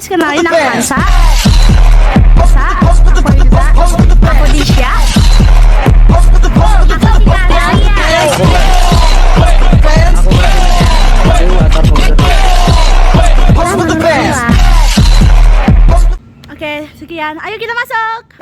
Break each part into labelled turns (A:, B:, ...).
A: guys, kenalin aku Hansa. Aku juga, aku Disha. Aku Oke, sekian. Ayo kita masuk.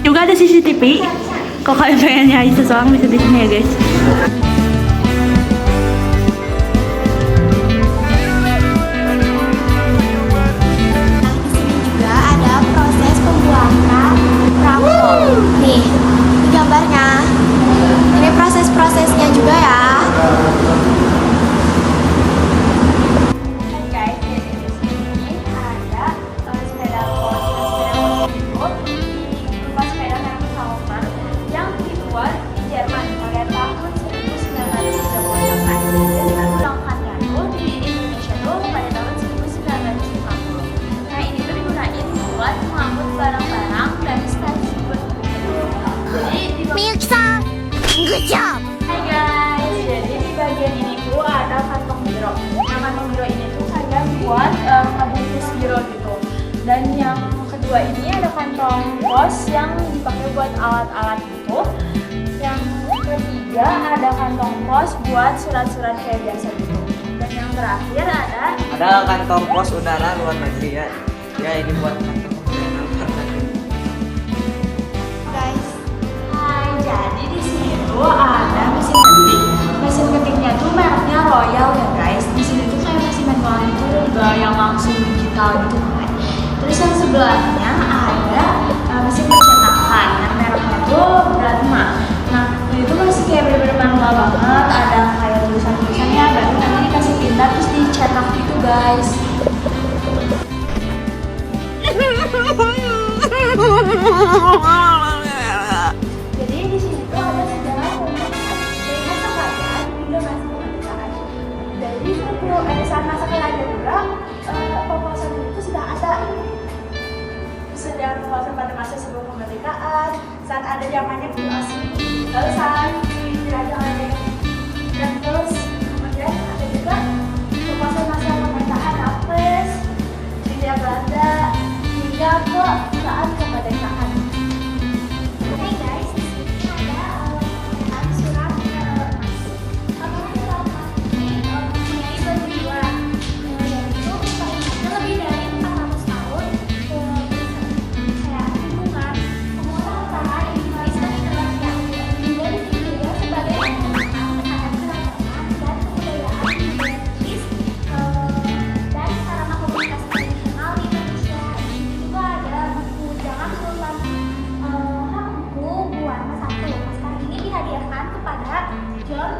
A: Juga ada CCTV. Kalau kalian pengen nyari seseorang bisa di sini ya guys.
B: Nih, ini gambarnya. Ini proses-prosesnya juga ya.
C: Guys, jadi di sini ada sepeda kos itu berupa sepeda merek Halter yang dibuat di Jerman pada tahun 1938 dan dikembangkannya tuh di Indonesia tuh pada tahun 1950. Nah ini tuh digunain buat mengangkut barang-barang dari stasiun.
B: Milsa, good job.
C: Hai guys, jadi di bagian ini tuh ada kantong biro. Nah kantong biro ini tuh kalian buat ngebungkus biro gitu. Dan yang kedua ini ada kantong pos yang dipakai buat alat-alat gitu. Yang ketiga ada kantong pos buat surat-surat kayak biasa gitu. Dan yang terakhir ada
D: kantong pos udara luar negeri ya. Ya ini buat kantong luar negeri.
B: Guys,
C: Hai, jadi di sini tuh ada mesin ketik. Mesin ketiknya tuh mereknya Royal ya guys. Di sini tuh kayak mesin manual itu udah yang langsung digital gitu kan. Terus yang sebelahnya ada mesin percetakan yang mereknya tuh Bratma. Nah, ini tuh masih kayak bener-bener manual banget. Ada kayak tulisan-tulisannya, baru nanti dikasih tinta terus dicetak gitu guys. Jadi di sini tuh ada sejarah pembuatan dari masa kerajaan hingga masa kemerdekaan. Dari saat masa kerajaan juga pembahasan itu sudah ada. Sejarah pembahasan pada masa sebelum kemerdekaan, saat ada zamannya Bung Asli, lalu saat kerajaan dan terus kemudian ada juga pembahasan masa pemerintahan Alpres, Hindia Belanda hingga ke saat kemerdekaan.
B: hey guys, di sini ada surat emas. Apa surat emas ini mempunyai tujuan yaitu kalimatnya lebih dari 400 tahun kayak lingkungan pemerintahan Inggris dan Indonesia juga juga sebagai penentang terhadap keragaman dan kebudayaan Inggris dan sarana komunikasi tradisional di Indonesia. Juga ada buku Jangan Sultan Hamengkubuwono I. Naskah ini dihadiahkan kepada John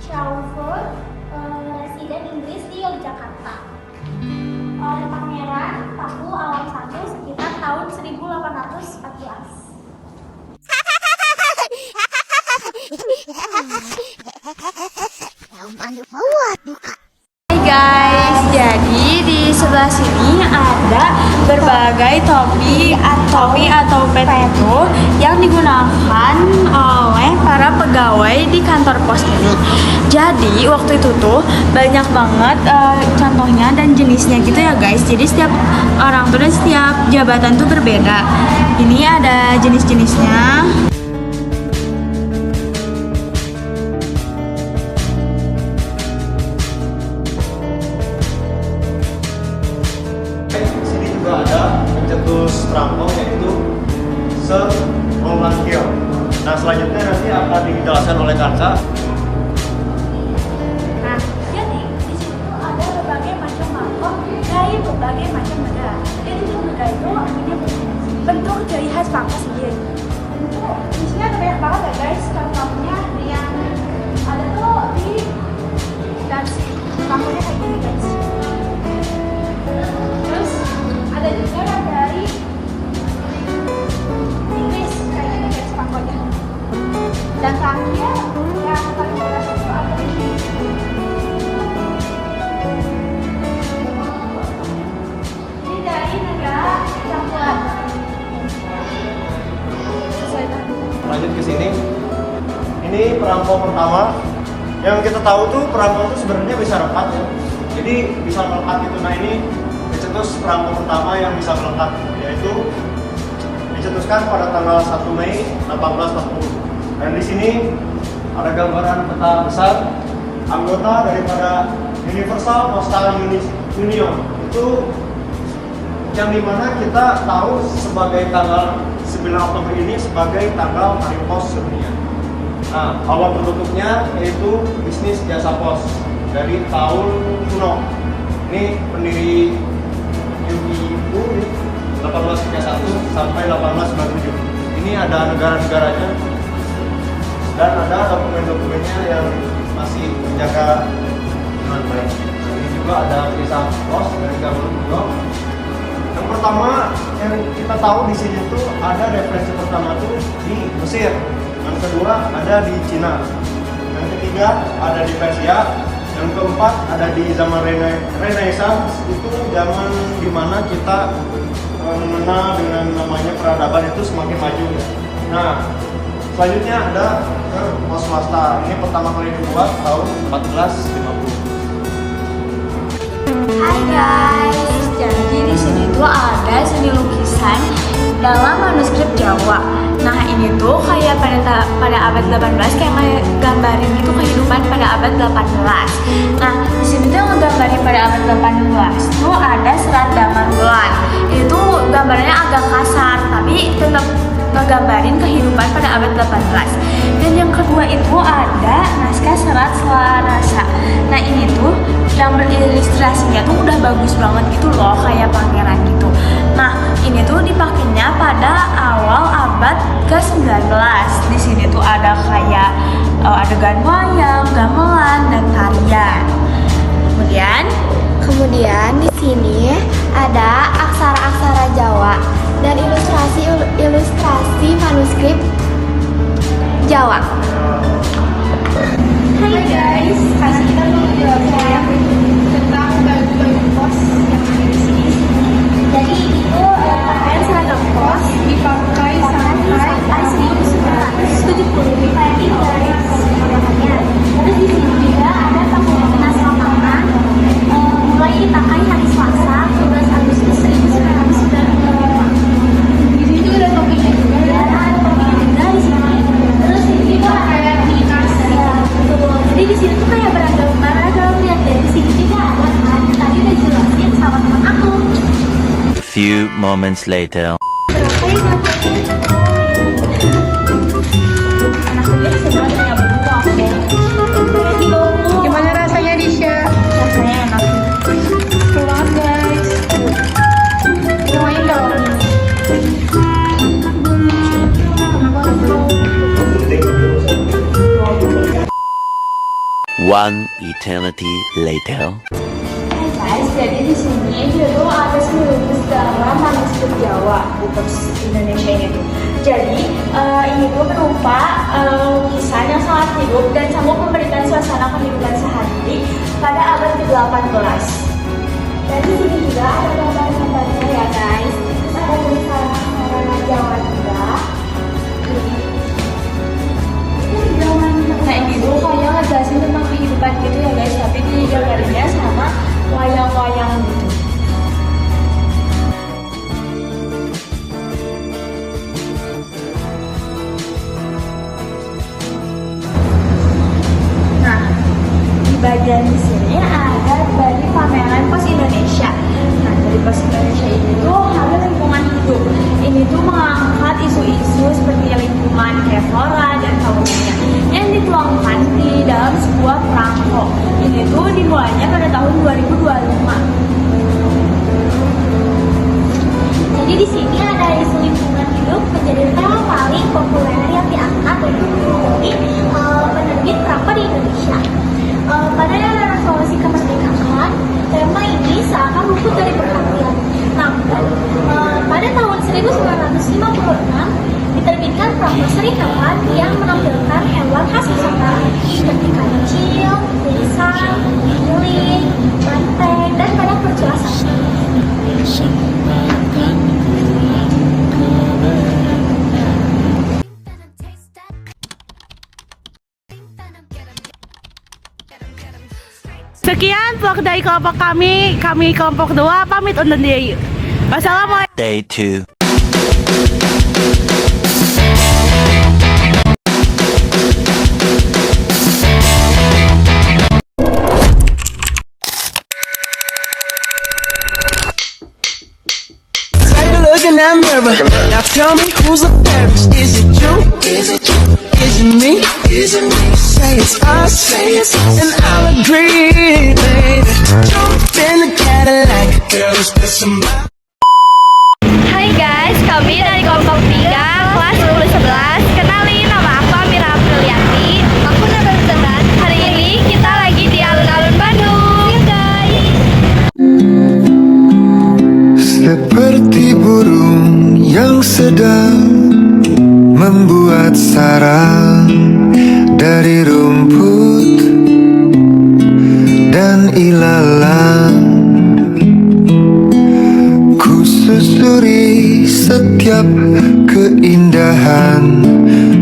B: Crawfurd, residen Inggris di Yogyakarta, oleh Pangeran Paku Alam I sekitar tahun 1814.
C: Hai guys, jadi di sebelah sini ada berbagai topi atau pet itu yang digunakan oleh para pegawai di kantor pos ini. Jadi waktu itu tuh banyak banget contohnya dan jenisnya gitu ya guys. Jadi setiap orang tuh dan setiap jabatan tuh berbeda. Ini ada jenis-jenisnya.
E: Di sini juga ada pencetus perangkong yaitu Sir Roland Kiel. dijelaskan oleh Kansa.
C: Nah, jadi di situ ada berbagai macam mangkok dari berbagai macam negara. Jadi tiap negara itu punya bentuk ciri khas bangsa sendiri. Di sini ada banyak banget ya guys, contohnya yang ada tuh di Dansi, mangkoknya kayak gini guys. Terus ada juga yang dari Inggris kayak gini guys mangkoknya. Dan terakhir yang paling berat itu ada di ini dari negara campuran.
E: Lanjut ke sini. Ini perangko pertama. Yang kita tahu tuh perangko itu sebenarnya bisa rekat ya. Jadi bisa melekat itu. Nah ini dicetus perangko pertama yang bisa melekat, yaitu dicetuskan pada tanggal 1 Mei 1840. Dan di sini ada gambaran peta besar anggota daripada Universal Postal Union. Itu yang dimana kita tahu sebagai tanggal 9 Oktober ini sebagai tanggal Hari Pos Sedunia. Nah, awal terbentuknya yaitu bisnis jasa pos dari tahun kuno. Ini pendiri UIU 1831 sampai 1897. Ini ada negara-negaranya dan ada dokumen-dokumennya yang masih menjaga dengan baik. Ini juga ada kisah pos dari zaman kuno. Yang pertama yang kita tahu di sini tuh ada referensi pertama tuh di Mesir, yang kedua ada di Cina, yang ketiga ada di Persia, yang keempat ada di zaman Renaissance, itu zaman dimana kita mengenal dengan namanya peradaban itu semakin maju. Nah, selanjutnya ada pos swasta. Ini pertama kali dibuat tahun 1450.
C: Hai guys, jadi di sini tuh ada seni lukisan dalam manuskrip Jawa. Nah ini tuh kayak pada abad 18 kayak gambarin gitu kehidupan pada abad 18. Nah di sini tuh nggambarin pada abad 18 tuh ada serat Damarbulan. Itu gambarnya agak kasar tapi tetap ngegambarin kehidupan pada abad 18. Dan yang kedua itu ada naskah serat Selarasa. Nah ini tuh yang berilustrasinya tuh udah bagus banget gitu loh, kayak pangeran gitu. Nah ini tuh dipakainya pada awal abad ke-19. Di sini tuh ada kayak adegan wayang, gamelan, dan tarian.
B: Kemudian di sini ada aksara-aksara Jawa dan ilustrasi manuskrip Jawa.
C: Hai guys, kasih kita tuh saya tentang baju-baju pos yang ada di sini. Jadi itu pakaian seragam pos dipakai sampai 1970 guys. Terus di sini juga ada pakaian dinas lapangan mulai dipakai hari Selasa 12 Agustus 1995. Di sini juga ada topinya juga. Ya, ada topinya juga di sini. Terus ini tuh kayak dinas ya, betul. Jadi di sini tuh kayak beragam lihat dari sini juga ada kan. Tadi udah jelasin sama teman aku.
F: Few moments later.
A: Gimana rasanya Disha?
C: Rasanya enak. Seru banget guys. Semuanya dong.
F: One eternity later.
C: Guys, jadi di sini dia tuh ada seni lukis dalam manuskrip Jawa di teks Indonesia ini tuh. Jadi ini tuh berupa lukisan yang sangat hidup dan sanggup memberikan suasana kehidupan sehari-hari pada abad ke-18. Dan di sini juga ada gambar-gambarnya ya guys. Terus ada tulisan Jawa juga. Kayak gitu, kayak ngejelasin tentang kehidupan gitu ya guys, tapi digambarinnya sama wayang-wayang gitu. Nah, di bagian di sini ada dari pameran Pos Indonesia. Nah, dari Pos Indonesia ini tuh ada lingkungan hidup. Ini tuh mengangkat
G: topik populer yang diangkat untuk menjadi penerbit perangko di Indonesia. Pada era revolusi kemerdekaan, tema ini seakan luput dari perhatian. Namun, pada tahun 1956 diterbitkan perangko serikawan yang menampilkan hewan khas Nusantara seperti kancil, besan, lilin, banteng, dan banyak percuasan.
A: Sekian vlog dari kelompok kami kelompok 2 pamit undur diri. Wassalamualaikum.
F: Day 2.
H: Take a look in that mirror. Now tell me who's the fairest? Is it you? Is it you? Is it me? Is it me? Say it's us. Say it's us. And I'll agree, baby. Jump in the Cadillac. Girl, let's put some.
G: Hai guys, kami dari kelompok 3 kelas 10-11. Kenalin, nama aku Amira Aprilianti. Aku Nabel Zeran. Hari ini kita lagi di alun-alun Bandung. Ya guys.
I: Seperti burung yang sedang membuat sarang dari rumput dan ilalang, ku susuri setiap keindahan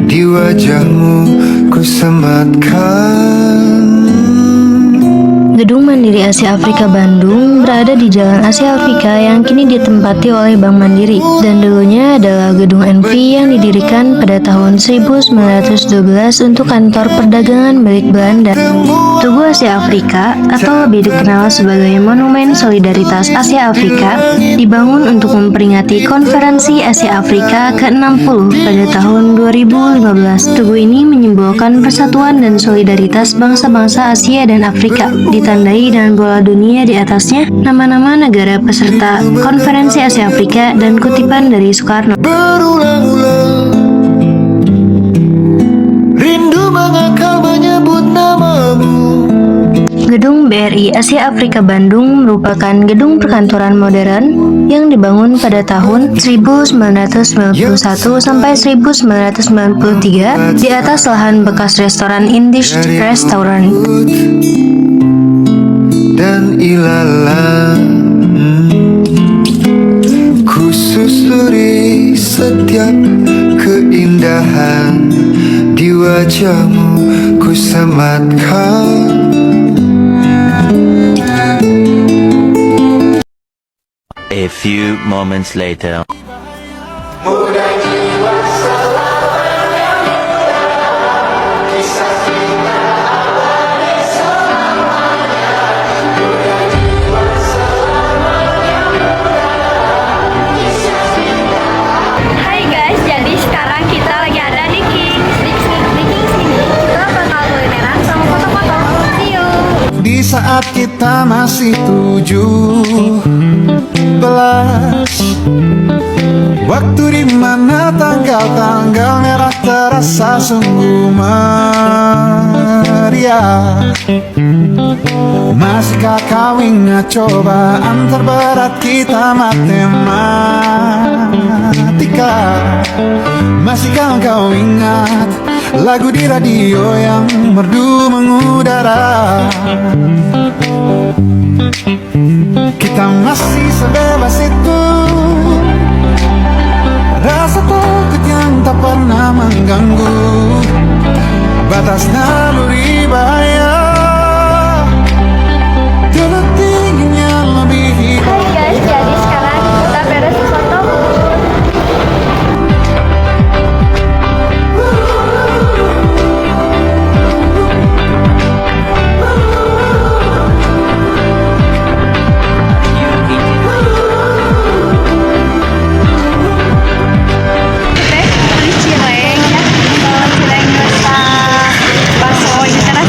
I: di wajahmu, ku sematkan.
J: Gedung Mandiri Asia Afrika Bandung berada di Jalan Asia Afrika yang kini ditempati oleh Bank Mandiri dan dulunya adalah gedung NV yang didirikan pada tahun 1912 untuk kantor perdagangan milik Belanda. Tugu Asia Afrika atau lebih dikenal sebagai Monumen Solidaritas Asia Afrika dibangun untuk memperingati Konferensi Asia Afrika ke-60 pada tahun 2015. Tugu ini menyimbolkan persatuan dan solidaritas bangsa-bangsa Asia dan Afrika. Ditandai dengan bola dunia di atasnya, nama-nama negara peserta Konferensi Asia Afrika dan kutipan dari Soekarno.
I: Berulang-ulang rindu mengakal menyebut namamu.
J: Gedung BRI Asia Afrika Bandung merupakan gedung perkantoran modern yang dibangun pada tahun 1991 sampai 1993 di atas lahan bekas restoran Indisch Restaurant
I: Dan ilalang, ku susuri setiap keindahan di wajahmu, ku sematkan.
F: A few moments later.
G: Hai guys, jadi sekarang kita lagi ada di Kings. Di Kings ini kita bakal kulineran sama foto-foto. See you.
I: Di saat kita masih 17, waktu dimana tanggal-tanggal merah terasa sungguh meriah. Masihkah kau ingat cobaan terberat kita matematika? Masihkah kau ingat lagu di radio yang merdu mengudara? Kita masih sebebas itu, rasa takut yang tak pernah mengganggu batas naluri bahaya. Dulu tingginya lebih
G: Hai guys, jadi sekarang kita beres foto. Cireng rasa bakso ini kan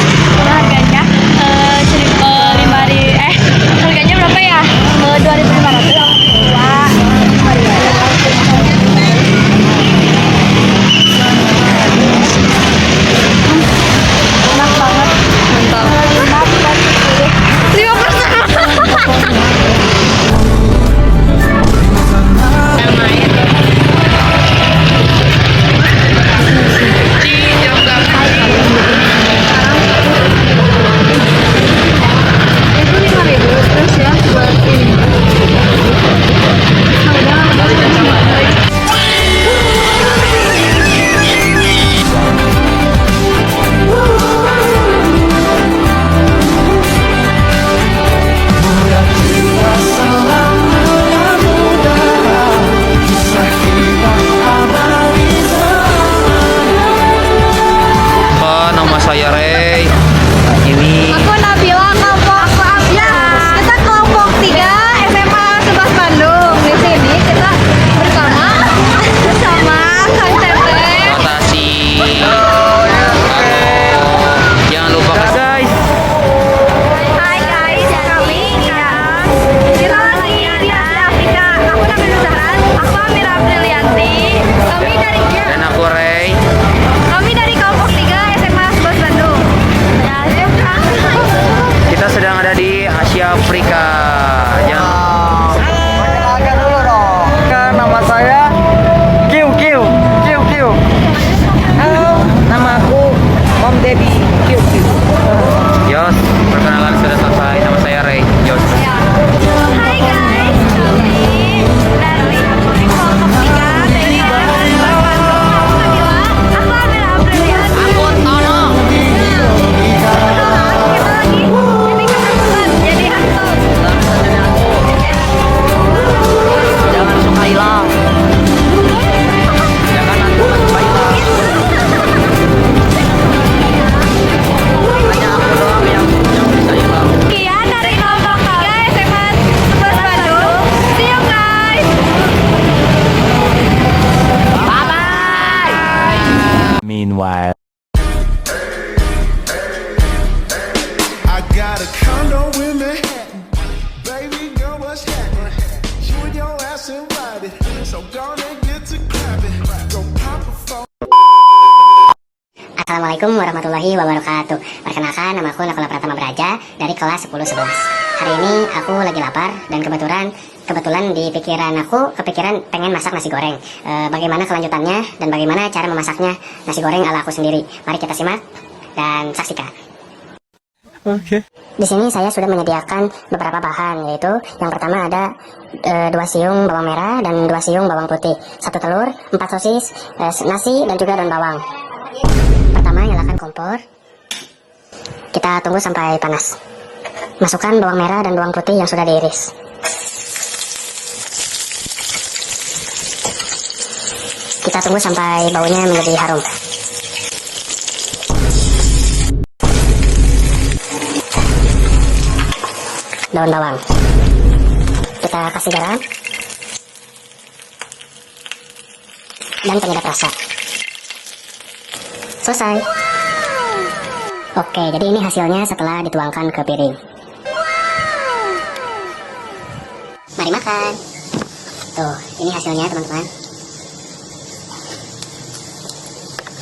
F: Meanwhile.
H: I got a condo in Manhattan. Baby girl, what's happening? You and your ass invited. So gonna get to clapping. Go pop a phone.
K: Assalamualaikum warahmatullahi wabarakatuh. Perkenalkan, nama aku Nakula Pratama Braja dari kelas 10-11. Hari ini aku lagi lapar dan kebetulan di pikiran aku kepikiran pengen masak nasi goreng. Bagaimana kelanjutannya dan bagaimana cara memasaknya nasi goreng ala aku sendiri. Mari kita simak dan saksikan.
H: Oke.
K: Di sini saya sudah menyediakan beberapa bahan, yaitu yang pertama ada 2 siung bawang merah dan 2 siung bawang putih, 1 telur, 4 sosis, nasi dan juga daun bawang. Pertama, nyalakan kompor. Kita tunggu sampai panas. Masukkan bawang merah dan bawang putih yang sudah diiris. Kita tunggu sampai baunya menjadi harum. Daun bawang. Kita kasih garam dan penyedap rasa. Selesai. Oke, jadi ini hasilnya setelah dituangkan ke piring. Mari makan. Tuh, ini hasilnya teman-teman.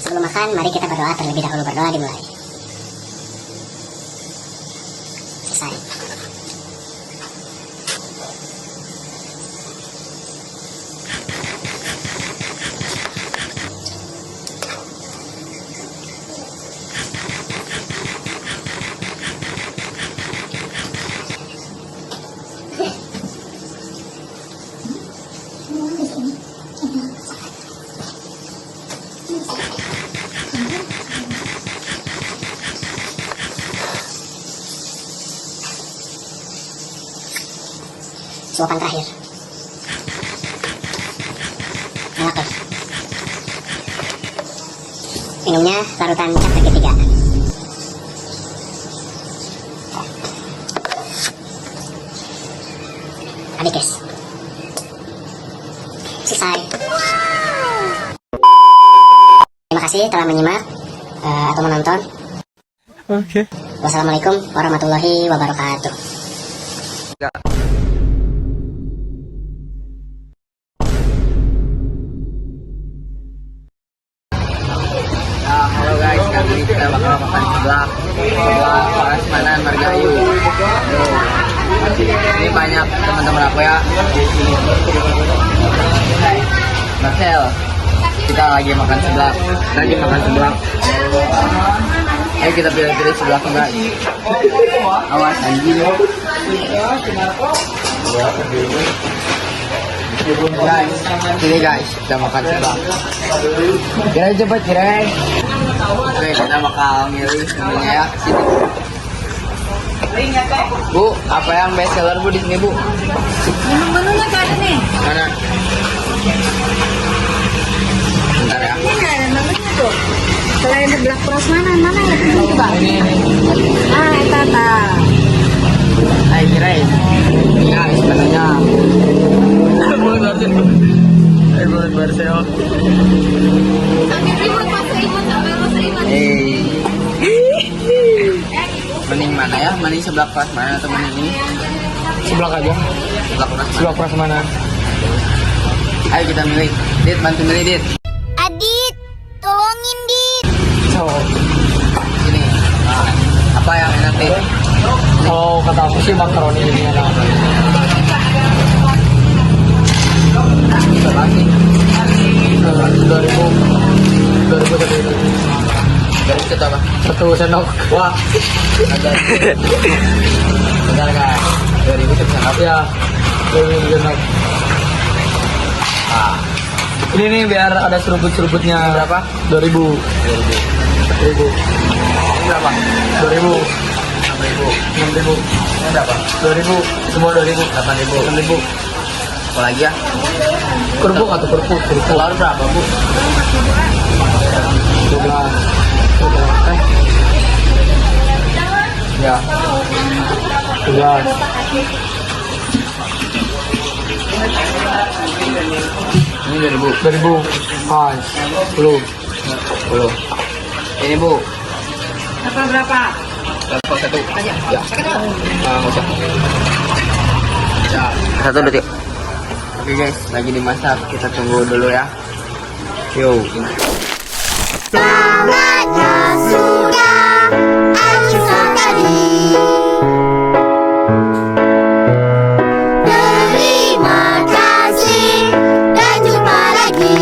K: Sebelum makan, mari kita berdoa terlebih dahulu. Berdoa dimulai. Selesai. Suapan terakhir. Oke. Minumnya larutan chapter ketiga. Adikes. Selesai. Terima kasih telah menyimak atau menonton.
H: Oke.
K: Wassalamualaikum warahmatullahi wabarakatuh.
D: Halo guys, kali ini kita bakal makan seblak Prasmanan Margahayu. Ini banyak teman-teman aku ya. Marcel, kita lagi makan seblak. Ayo kita pilih-pilih seblak guys. Awas anjing. Guys, ini guys, kita makan seblak. Kira cepet kira. Oke, kita bakal milih semuanya ya. Sini. Bu, apa yang best seller Bu di sini Bu?
C: Menu-menunya gak ada nih.
D: Mana? Bentar ya.
C: Ini gak ada menunya tuh. Selain sebelah prasmanan, mana yang lebih coba?
D: Ini.
C: Tata.
D: Ayo kirain. Guys, menunya. Bulan Barcel. Mending mana ya? Mending sebelah Prasmanan atau mending ini?
E: Sebelah aja. Sebelah Prasmanan.
D: Ayo kita milih. Dit, bantu milih Dit.
G: Adit, tolongin Dit.
E: So,
D: Ini. Apa yang enak Dit?
E: kalau kata aku sih makaroni ini enak.
D: Berapa sih?
E: 2000 tadi.
D: Dari itu apa?
E: 1 sendok.
D: Wah. Ada. Bentar guys. 2000 sendok.
E: Ya, 2000 sendok.
D: Ah.
E: Ini nih biar ada seruput-seruputnya.
D: Berapa?
E: 2000.
D: 2000.
E: 1000.
D: Ini berapa?
E: 2000.
D: 6000.
E: 6000.
D: Ini berapa?
E: 2000. Semua 2000.
D: 8000.
E: 8000.
D: Apa lagi ya?
E: Kerupuk atau kerupuk?
D: Telur berapa Bu?
E: 12.
D: Ya.
E: 12.
D: Ini 2000.
E: 2000. 10.
D: 10. Ini Bu.
A: Berapa?
D: Level 1 aja. Ya. Nggak usah. Ya. 1 detik. Oke guys, lagi dimasak. Kita tunggu dulu ya. Yo.
G: Sahabatnya sudah ansur tadi. Terima kasih dan jumpa lagi.